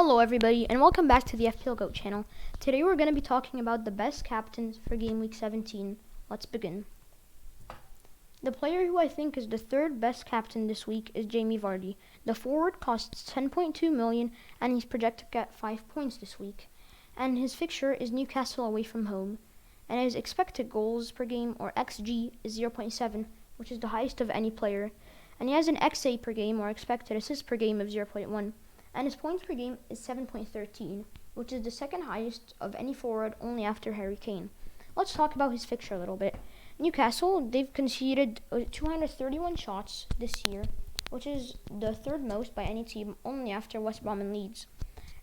Hello everybody, and welcome back to the FPL GOAT channel. Today we're going to be talking about the best captains for Game Week 17. Let's begin. The player who I think is the third best captain this week is Jamie Vardy. The forward costs 10.2 million and he's projected to get 5 points this week. And his fixture is Newcastle away from home. And his expected goals per game, or XG, is 0.7, which is the highest of any player. And he has an XA per game, or expected assists per game, of 0.1. And his points per game is 7.13, which is the second highest of any forward, only after Harry Kane. Let's talk about his fixture a little bit. Newcastle, they've conceded 231 shots this year, which is the third most by any team, only after West Brom and Leeds.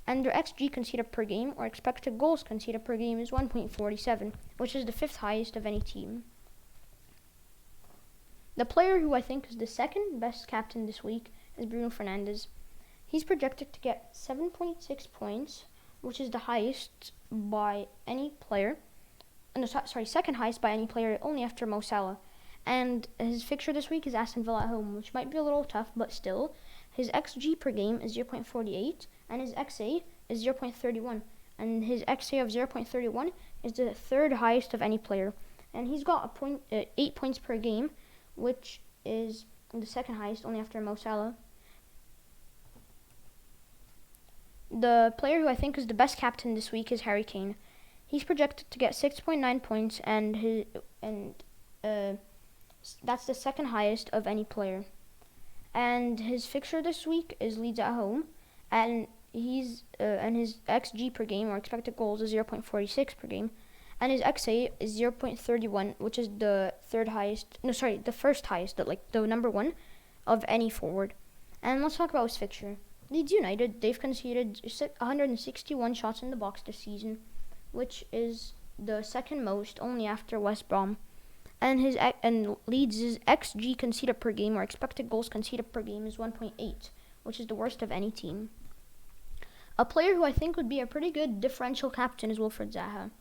And their XG conceded per game, or expected goals conceded per game, is 1.47, which is the fifth highest of any team. The player who I think is the second best captain this week is Bruno Fernandes. He's projected to get 7.6 points, which is the highest by any player. Second highest by any player, only after Mo Salah. And his fixture this week is Aston Villa at home, which might be a little tough, but still. His XG per game is 0.48, and his XA is 0.31. And his XA of 0.31 is the third highest of any player. And he's got 8 points per game, which is the second highest, only after Mo Salah. The player who I think is the best captain this week is Harry Kane. He's projected to get 6.9 points, and that's the second highest of any player. And his fixture this week is Leeds at home, and his XG per game, or expected goals, is 0.46 per game, and his XA is 0.31, which is the first highest, the number one of any forward. And let's talk about his fixture. Leeds United, they've conceded 161 shots in the box this season, which is the second most, only after West Brom. And Leeds' XG conceded per game, or expected goals conceded per game, is 1.8, which is the worst of any team. A player who I think would be a pretty good differential captain is Wilfried Zaha.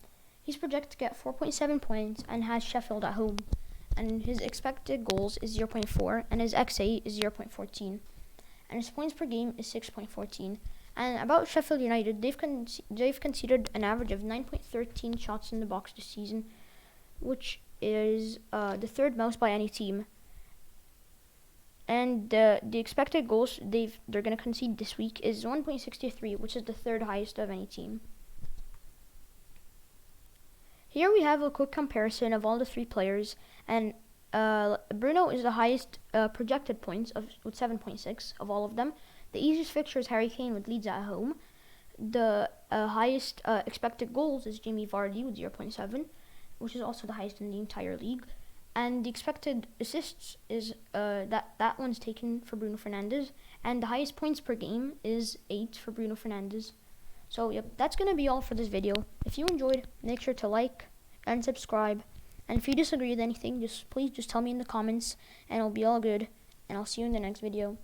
He's projected to get 4.7 points and has Sheffield at home. And his expected goals is 0.4, and his XA is 0.14. And his points per game is 6.14. And about Sheffield United, they've conceded an average of 9.13 shots in the box this season, which is the third most by any team. And the expected goals they're going to concede this week is 1.63, which is the third highest of any team. Here we have a quick comparison of all the three players, and Bruno is the highest projected points with 7.6 of all of them. The easiest fixture is Harry Kane with Leeds at home. The highest expected goals is Jamie Vardy with 0.7, which is also the highest in the entire league. And the expected assists is that one's taken for Bruno Fernandes. And the highest points per game is 8 for Bruno Fernandes. So yep, that's going to be all for this video. If you enjoyed, make sure to like and subscribe. And if you disagree with anything, please tell me in the comments, and it'll be all good. And I'll see you in the next video.